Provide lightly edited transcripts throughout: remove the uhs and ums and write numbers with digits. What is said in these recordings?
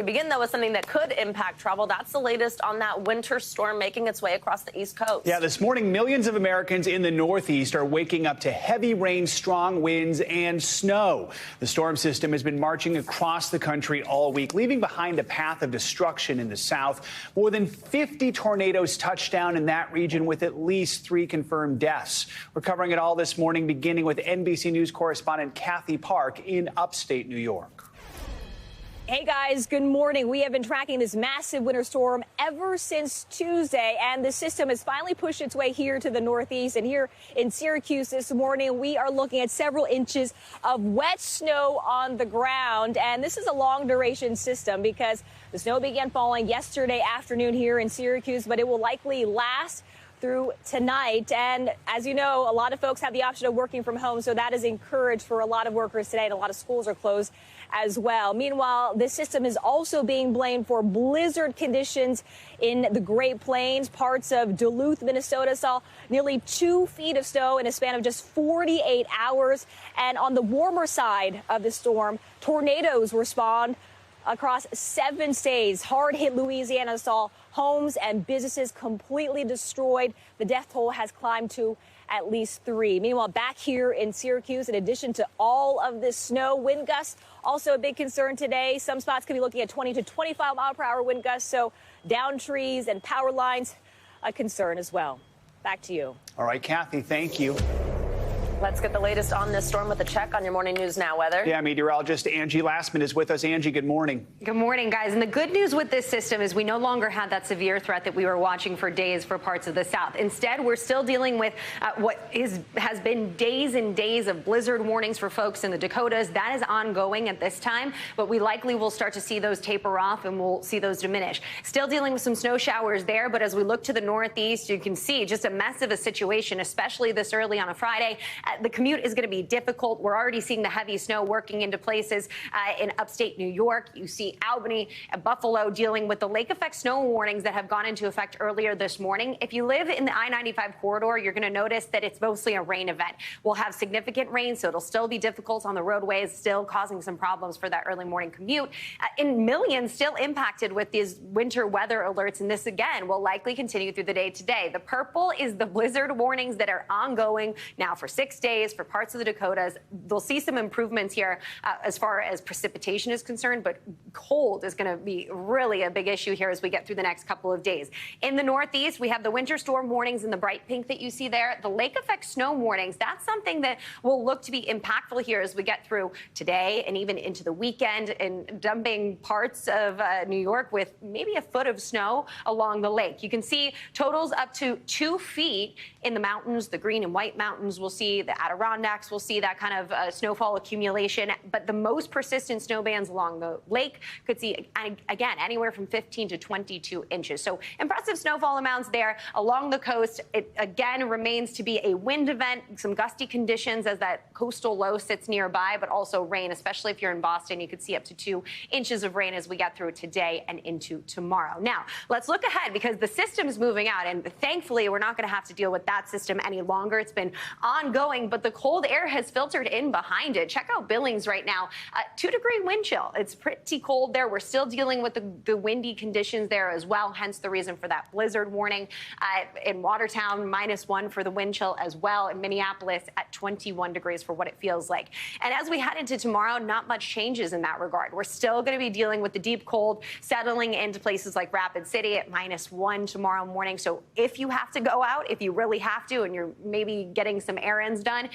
We begin, though, with something that could impact travel. That's the latest on that winter storm making its way across the East Coast. Yeah, this morning, millions of Americans in the Northeast are waking up to heavy rain, strong winds, and snow. The storm system has been marching across the country all week, leaving behind a path of destruction in the South. More than 50 tornadoes touched down in that region, with at least 3 confirmed deaths. We're covering it all this morning, beginning with NBC News correspondent Kathy Park in upstate New York. Hey guys, good morning. We have been tracking this massive winter storm ever since Tuesday, and the system has finally pushed its way here to the Northeast. And here in Syracuse this morning, we are looking at several inches of wet snow on the ground. And this is a long duration system because the snow began falling yesterday afternoon here in Syracuse, but it will likely last through tonight. And as you know, a lot of folks have the option of working from home, so that is encouraged for a lot of workers today, and a lot of schools are closed as well. Meanwhile, this system is also being blamed for blizzard conditions in the Great Plains. Parts of Duluth, Minnesota saw nearly 2 feet of snow in a span of just 48 hours. And on the warmer side of the storm, tornadoes were spawned across 7 states. Hard-hit Louisiana saw homes and businesses completely destroyed. The death toll has climbed to at least 3. Meanwhile, back here in Syracuse, in addition to all of this snow, wind gusts also a big concern today. Some spots could be looking at 20 to 25 mile per hour wind gusts, so down trees and power lines a concern as well. Back to you. All right, Kathy, thank you. Let's get the latest on this storm with a check on your Morning News Now weather. Yeah, meteorologist Angie Lastman is with us. Angie, good morning. Good morning, guys. And the good news with this system is we no longer had that severe threat that we were watching for days for parts of the South. Instead, we're still dealing with has been days and days of blizzard warnings for folks in the Dakotas. That is ongoing at this time, but we likely will start to see those taper off and we'll see those diminish. Still dealing with some snow showers there, but as we look to the Northeast, you can see just a mess of a situation, especially this early on a Friday. The commute is going to be difficult. We're already seeing the heavy snow working into places in upstate New York. You see Albany and Buffalo dealing with the lake effect snow warnings that have gone into effect earlier this morning. If you live in the I-95 corridor, you're going to notice that it's mostly a rain event. We'll have significant rain, so it'll still be difficult on the roadways, still causing some problems for that early morning commute. And millions still impacted with these winter weather alerts, and this again will likely continue through the day today. The purple is the blizzard warnings that are ongoing now for 6 days for parts of the Dakotas. They'll see some improvements here as far as precipitation is concerned, but cold is going to be really a big issue here as we get through the next couple of days. In the Northeast, we have the winter storm warnings in the bright pink that you see there. The lake effect snow warnings, that's something that will look to be impactful here as we get through today and even into the weekend, and dumping parts of New York with maybe a foot of snow along the lake. You can see totals up to 2 feet in the mountains, the Green and White Mountains. We'll see the Adirondacks. We'll see that kind of snowfall accumulation. But the most persistent snow bands along the lake could see, again, anywhere from 15 to 22 inches. So impressive snowfall amounts there. Along the coast, it again remains to be a wind event, some gusty conditions as that coastal low sits nearby, but also rain, especially if you're in Boston. You could see up to 2 inches of rain as we get through today and into tomorrow. Now, let's look ahead because the system is moving out, and thankfully, we're not going to have to deal with that system any longer. It's been ongoing, but the cold air has filtered in behind it. Check out Billings right now, 2-degree wind chill. It's pretty cold there. We're still dealing with the windy conditions there as well, hence the reason for that blizzard warning. In Watertown, -1 for the wind chill as well. In Minneapolis at 21 degrees for what it feels like. And as we head into tomorrow, not much changes in that regard. We're still going to be dealing with the deep cold settling into places like Rapid City at -1 tomorrow morning. So if you have to go out, if you really have to, and you're maybe getting some errands done,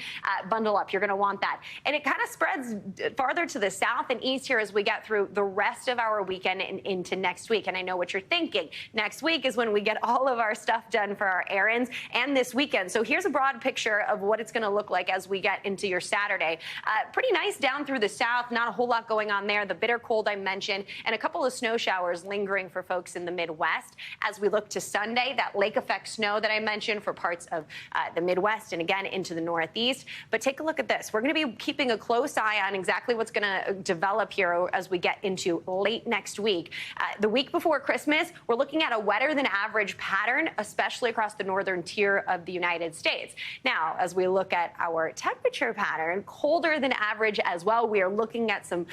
bundle up. You're going to want that. And it kind of spreads farther to the south and east here as we get through the rest of our weekend and into next week. And I know what you're thinking. Next week is when we get all of our stuff done for our errands and this weekend. So here's a broad picture of what it's going to look like as we get into your Saturday. Pretty nice down through the south. Not a whole lot going on there. The bitter cold I mentioned, and a couple of snow showers lingering for folks in the Midwest. As we look to Sunday, that lake effect snow that I mentioned for parts of the Midwest and again into the north. Northeast. But take a look at this. We're going to be keeping a close eye on exactly what's going to develop here as we get into late next week. The week before Christmas, we're looking at a wetter than average pattern, especially across the northern tier of the United States. Now, as we look at our temperature pattern, colder than average as well. We are looking at some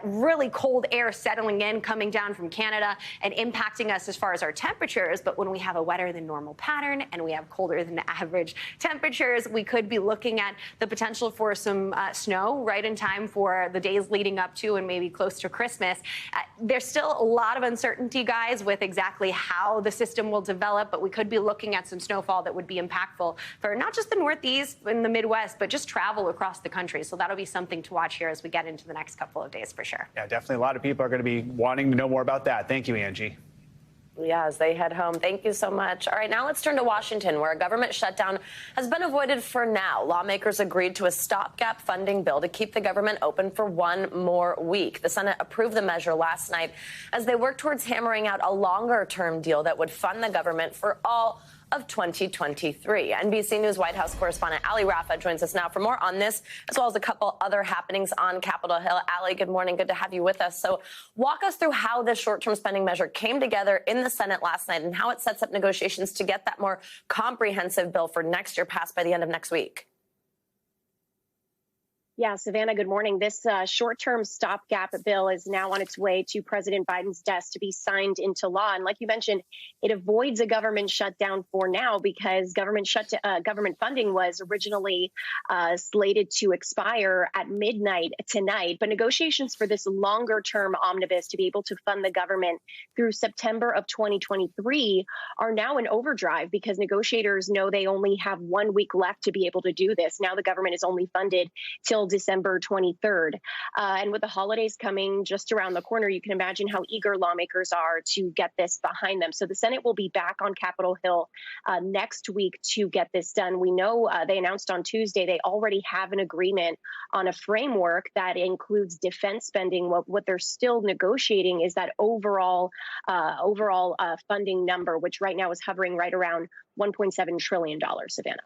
really cold air settling in, coming down from Canada and impacting us as far as our temperatures. But when we have a wetter than normal pattern and we have colder than average temperatures, we could be looking at the potential for some snow right in time for the days leading up to and maybe close to Christmas. There's still a lot of uncertainty, guys, with exactly how the system will develop, but we could be looking at some snowfall that would be impactful for not just the Northeast and the Midwest, but just travel across the country. So that'll be something to watch here as we get into the next couple of days for sure. Yeah, definitely a lot of people are going to be wanting to know more about that. Thank you, Angie. Yeah, as they head home. Thank you so much. All right, now let's turn to Washington, where a government shutdown has been avoided for now. Lawmakers agreed to a stopgap funding bill to keep the government open for one more week. The Senate approved the measure last night as they work towards hammering out a longer-term deal that would fund the government for all of 2023. NBC News White House correspondent Ali Rafa joins us now for more on this, as well as a couple other happenings on Capitol Hill. Ali, good morning. Good to have you with us. So walk us through how this short-term spending measure came together in the Senate last night and how it sets up negotiations to get that more comprehensive bill for next year passed by the end of next week. Yeah, Savannah, good morning. This short-term stopgap bill is now on its way to President Biden's desk to be signed into law. And like you mentioned, it avoids a government shutdown for now because government funding was originally slated to expire at midnight tonight. But negotiations for this longer-term omnibus to be able to fund the government through September of 2023 are now in overdrive because negotiators know they only have 1 week left to be able to do this. Now the government is only funded till December 23rd. And with the holidays coming just around the corner, you can imagine how eager lawmakers are to get this behind them. So the Senate will be back on Capitol Hill next week to get this done. We know they announced on Tuesday they already have an agreement on a framework that includes defense spending. What they're still negotiating is that overall funding number, which right now is hovering right around $1.7 trillion, Savannah.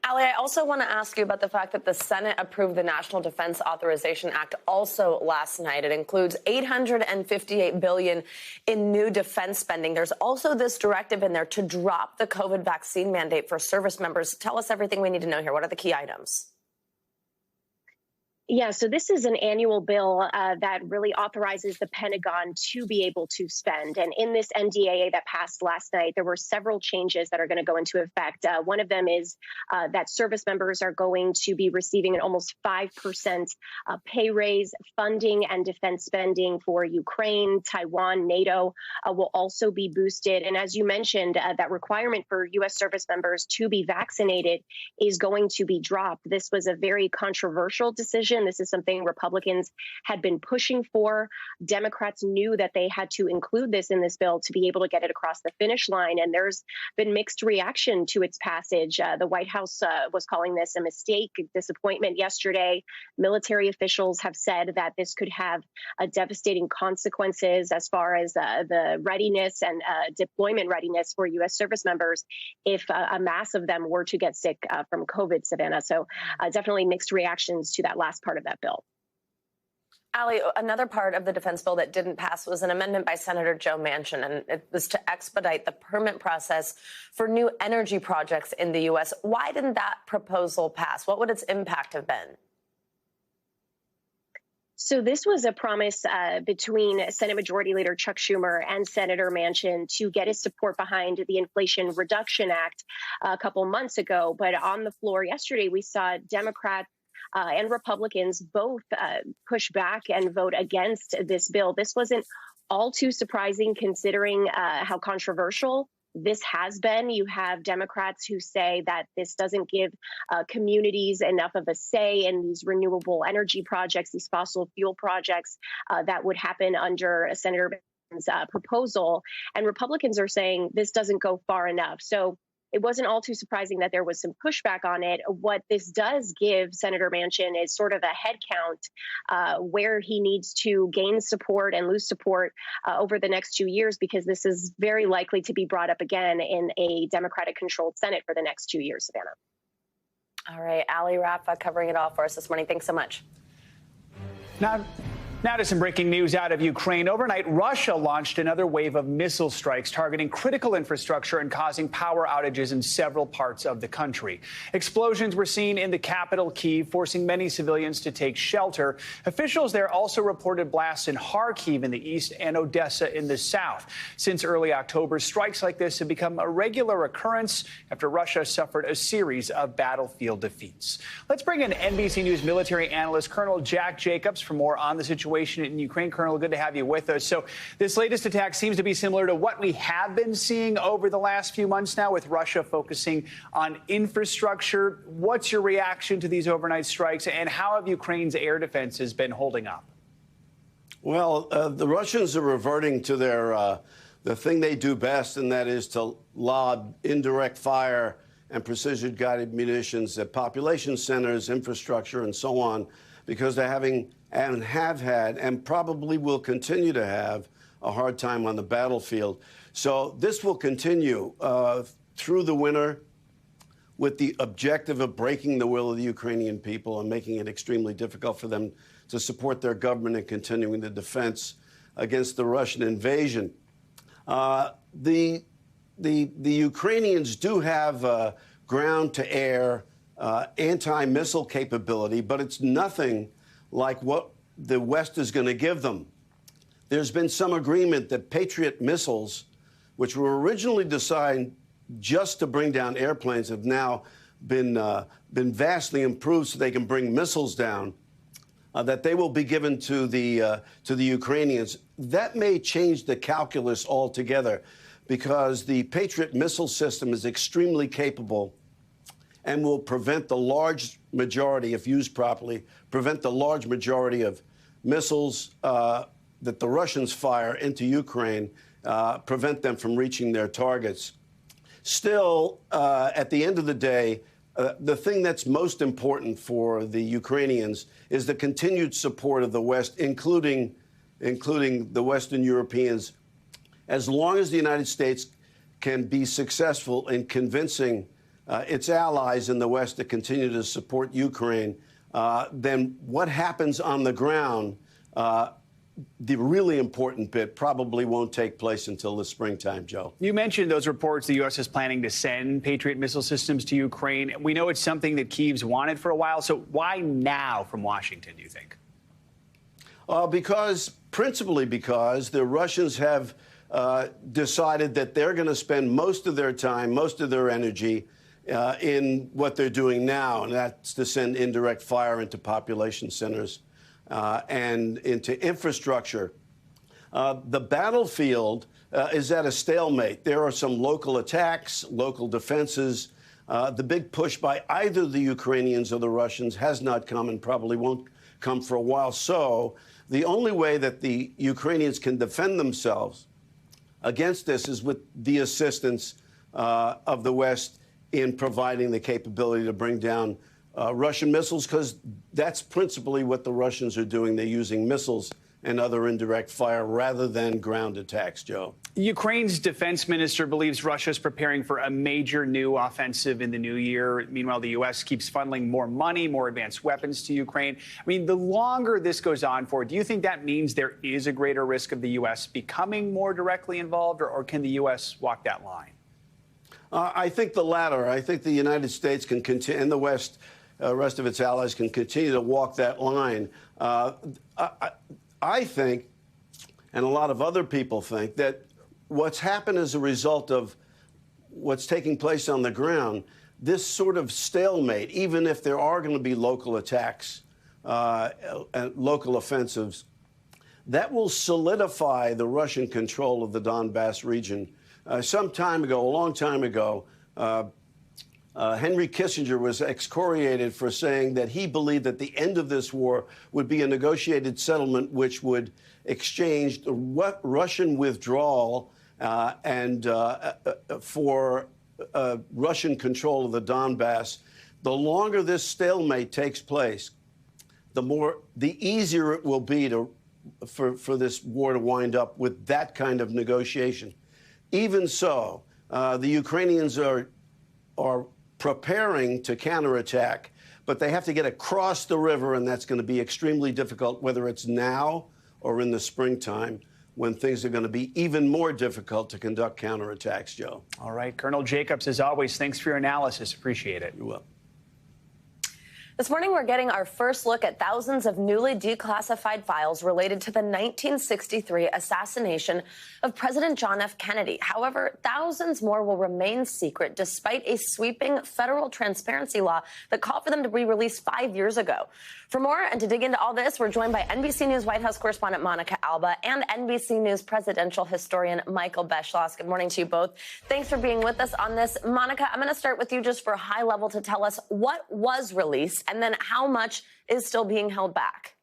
Ali, I also want to ask you about the fact that the Senate approved the National Defense Authorization Act also last night. It includes $858 billion in new defense spending. There's also this directive in there to drop the COVID vaccine mandate for service members. Tell us everything we need to know here. What are the key items? Yeah, so this is an annual bill that really authorizes the Pentagon to be able to spend. And in this NDAA that passed last night, there were several changes that are going to go into effect. One of them is that service members are going to be receiving an almost 5% pay raise. Funding and defense spending for Ukraine, Taiwan, NATO will also be boosted. And as you mentioned, that requirement for U.S. service members to be vaccinated is going to be dropped. This was a very controversial decision. This is something Republicans had been pushing for. Democrats knew that they had to include this in this bill to be able to get it across the finish line. And there's been mixed reaction to its passage. The White House was calling this a mistake, disappointment yesterday. Military officials have said that this could have devastating consequences as far as the readiness and deployment readiness for U.S. service members if a mass of them were to get sick from COVID, Savannah. So definitely mixed reactions to that last part of that bill. Ali, another part of the defense bill that didn't pass was an amendment by Senator Joe Manchin, and it was to expedite the permit process for new energy projects in the U.S. Why didn't that proposal pass? What would its impact have been? So this was a promise between Senate Majority Leader Chuck Schumer and Senator Manchin to get his support behind the Inflation Reduction Act a couple months ago. But on the floor yesterday, we saw Democrats and Republicans both push back and vote against this bill. This wasn't all too surprising considering how controversial this has been. You have Democrats who say that this doesn't give communities enough of a say in these renewable energy projects, these fossil fuel projects that would happen under Senator Manchin's proposal. And Republicans are saying this doesn't go far enough. So it wasn't all too surprising that there was some pushback on it. What this does give Senator Manchin is sort of a head count where he needs to gain support and lose support over the next 2 years, because this is very likely to be brought up again in a Democratic-controlled Senate for the next 2 years, Savannah. All right, Ali Rafa covering it all for us this morning. Thanks so much. Now to some breaking news out of Ukraine. Overnight, Russia launched another wave of missile strikes targeting critical infrastructure and causing power outages in several parts of the country. Explosions were seen in the capital, Kyiv, forcing many civilians to take shelter. Officials there also reported blasts in Kharkiv in the east and Odessa in the south. Since early October, strikes like this have become a regular occurrence after Russia suffered a series of battlefield defeats. Let's bring in NBC News military analyst Colonel Jack Jacobs for more on the situation in Ukraine. Colonel, good to have you with us. So this latest attack seems to be similar to what we have been seeing over the last few months now, with Russia focusing on infrastructure. What's your reaction to these overnight strikes, and how have Ukraine's air defenses been holding up? Well, the Russians are reverting to their the thing they do best, and that is to lob indirect fire and precision-guided munitions at population centers, infrastructure, and so on, because they're having and have had and probably will continue to have a hard time on the battlefield. So this will continue through the winter with the objective of breaking the will of the Ukrainian people and making it extremely difficult for them to support their government and continuing the defense against the Russian invasion. The Ukrainians do have ground-to-air anti-missile capability, but it's nothing like what the West is going to give them. There's been some agreement that Patriot missiles, which were originally designed just to bring down airplanes, have now been vastly improved so they can bring missiles down, that they will be given to the Ukrainians. That may change the calculus altogether, because the Patriot missile system is extremely capable and will prevent the large majority, if used properly, prevent the large majority of missiles that the Russians fire into Ukraine, prevent them from reaching their targets. Still, at the end of the day, the thing that's most important for the Ukrainians is the continued support of the West, including the Western Europeans. As long as the United States can be successful in convincing its allies in the West to continue to support Ukraine, then what happens on the ground, the really important bit, probably won't take place until the springtime, Joe. You mentioned those reports the U.S. is planning to send Patriot missile systems to Ukraine. We know it's something that Kyiv's wanted for a while. So why now from Washington, do you think? Principally because the Russians have decided that they're going to spend most of their time, most of their energy in what they're doing now, and that's to send indirect fire into population centers and into infrastructure. The battlefield is at a stalemate. There are some local attacks, local defenses. The big push by either the Ukrainians or the Russians has not come and probably won't come for a while. So the only way that the Ukrainians can defend themselves against this is with the assistance of the West in providing the capability to bring down Russian missiles, because that's principally what the Russians are doing. They're using missiles and other indirect fire rather than ground attacks, Joe. Ukraine's defense minister believes Russia is preparing for a major new offensive in the new year. Meanwhile, the U.S. keeps funneling more money, more advanced weapons to Ukraine. I mean, the longer this goes on for, do you think that means there is a greater risk of the U.S. becoming more directly involved, or can the U.S. walk that line? I think the latter. I think the United States can continue, and the West, rest of its allies can continue to walk that line. I think, and a lot of other people think, that what's happened as a result of what's taking place on the ground, this sort of stalemate, even if there are going to be local attacks, local offensives, that will solidify the Russian control of the Donbass region. Some time ago, a long time ago, Henry Kissinger was excoriated for saying that he believed that the end of this war would be a negotiated settlement which would exchange the Russian withdrawal for Russian control of the Donbass. The longer this stalemate takes place, the easier it will be for this war to wind up with that kind of negotiation. Even so, the Ukrainians are preparing to counterattack, but they have to get across the river, and that's going to be extremely difficult, whether it's now or in the springtime, when things are going to be even more difficult to conduct counterattacks, Joe. All right, Colonel Jacobs, as always, thanks for your analysis. Appreciate it. You're welcome. This morning, we're getting our first look at thousands of newly declassified files related to the 1963 assassination of President John F. Kennedy. However, thousands more will remain secret despite a sweeping federal transparency law that called for them to be released 5 years ago. For more and to dig into all this, we're joined by NBC News White House correspondent Monica Alba and NBC News presidential historian Michael Beschloss. Good morning to you both. Thanks for being with us on this. Monica, I'm going to start with you just for a high level to tell us what was released and then how much is still being held back.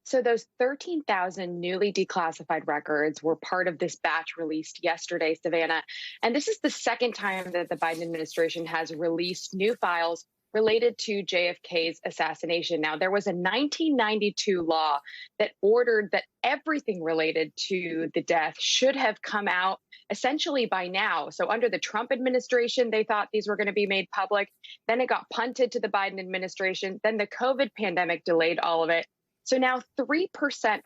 So those 13,000 newly declassified records were part of this batch released yesterday, Savannah. And this is the second time that the Biden administration has released new files related to JFK's assassination. Now, there was a 1992 law that ordered that everything related to the death should have come out essentially by now. So under the Trump administration, they thought these were going to be made public. Then it got punted to the Biden administration. Then the COVID pandemic delayed all of it. So now 3%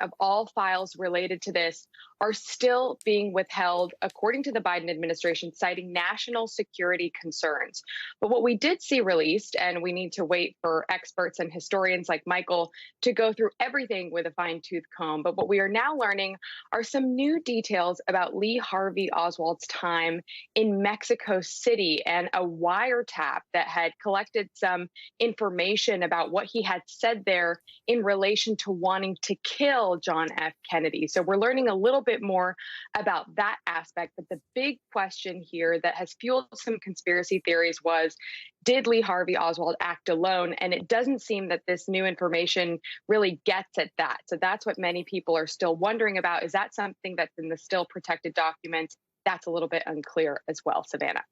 of all files related to this are still being withheld, according to the Biden administration, citing national security concerns. But what we did see released, and we need to wait for experts and historians like Michael to go through everything with a fine-tooth comb. But what we are now learning are some new details about Lee Harvey Oswald's time in Mexico City and a wiretap that had collected some information about what he had said there in relation to wanting to kill John F. Kennedy. So we're learning a little bit more about that aspect. But the big question here that has fueled some conspiracy theories was, did Lee Harvey Oswald act alone? And it doesn't seem that this new information really gets at that. So that's what many people are still wondering about. Is that something that's in the still protected documents? That's a little bit unclear as well, Savannah.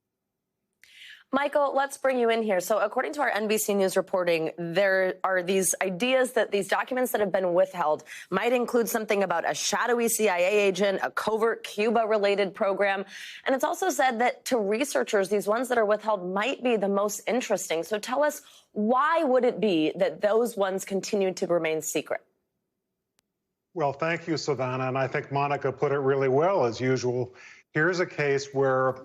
Michael, let's bring you in here. So according to our NBC News reporting, there are these ideas that these documents that have been withheld might include something about a shadowy CIA agent, a covert Cuba-related program. And it's also said that to researchers, these ones that are withheld might be the most interesting. So tell us, why would it be that those ones continue to remain secret? Well, thank you, Savannah. And I think Monica put it really well, as usual. Here's a case where,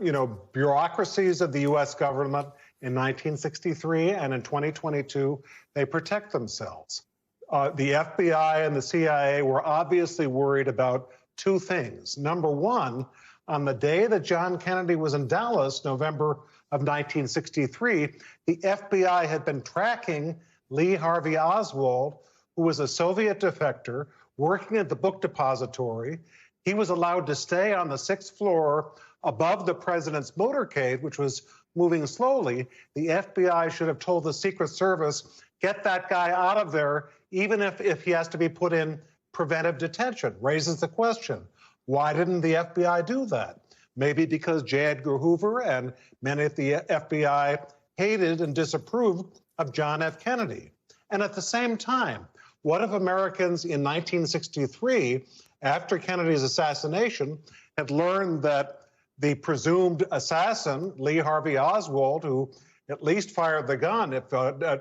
bureaucracies of the U.S. government in 1963 and in 2022, they protect themselves. The FBI and the CIA were obviously worried about two things. Number one, on the day that John Kennedy was in Dallas, November of 1963, the FBI had been tracking Lee Harvey Oswald, who was a Soviet defector working at the book depository. He was allowed to stay on the 6th floor above the president's motorcade, which was moving slowly. The FBI should have told the Secret Service, get that guy out of there, even if he has to be put in preventive detention. Raises the question, why didn't the FBI do that? Maybe because J. Edgar Hoover and many at the FBI hated and disapproved of John F. Kennedy. And at the same time, what if Americans in 1963, after Kennedy's assassination, had learned that the presumed assassin, Lee Harvey Oswald, who at least fired the gun, if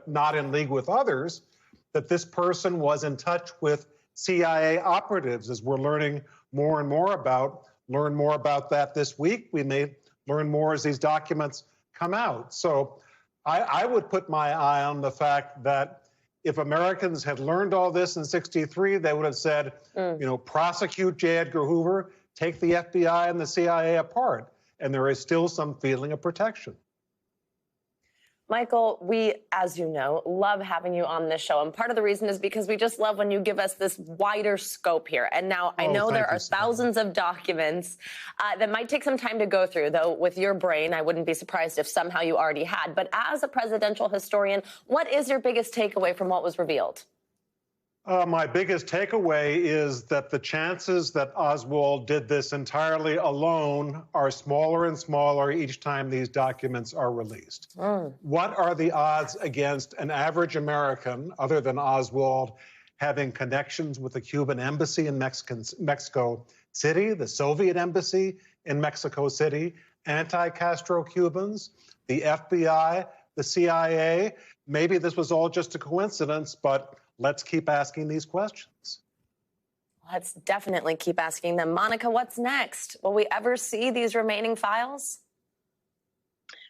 not in league with others, that this person was in touch with CIA operatives, as we're learning more and more about. Learn more about that this week. We may learn more as these documents come out. So I would put my eye on the fact that if Americans had learned all this in '63, they would have said, prosecute J. Edgar Hoover, take the FBI and the CIA apart. And there is still some feeling of protection. Michael, we, as you know, love having you on this show. And part of the reason is because we just love when you give us this wider scope here. And now I know there are thousands of documents that might take some time to go through, though with your brain, I wouldn't be surprised if somehow you already had. But as a presidential historian, what is your biggest takeaway from what was revealed? My biggest takeaway is that the chances that Oswald did this entirely alone are smaller and smaller each time these documents are released. What are the odds against an average American, other than Oswald, having connections with the Cuban embassy in Mexico City, the Soviet embassy in Mexico City, anti-Castro Cubans, the FBI, the CIA. Maybe this was all just a coincidence, but let's keep asking these questions. Let's definitely keep asking them. Monica, what's next? Will we ever see these remaining files?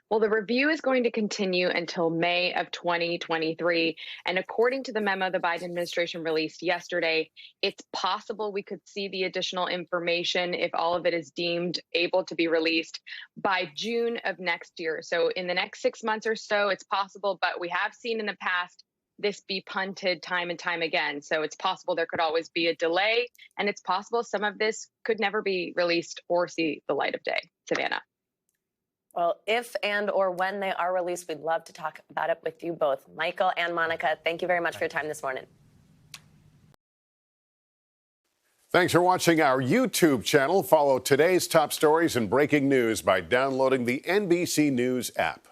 Well, the review is going to continue until May of 2023. And according to the memo the Biden administration released yesterday, it's possible we could see the additional information, if all of it is deemed able to be released, by June of next year. So in the next 6 months or so, it's possible, but we have seen in the past this be punted time and time again. So it's possible there could always be a delay, and it's possible some of this could never be released or see the light of day. Savannah. Well, if and or when they are released, we'd love to talk about it with you both. Michael and Monica, thank you very much for your time this morning. Thanks for watching our YouTube channel. Follow today's top stories and breaking news by downloading the NBC News app.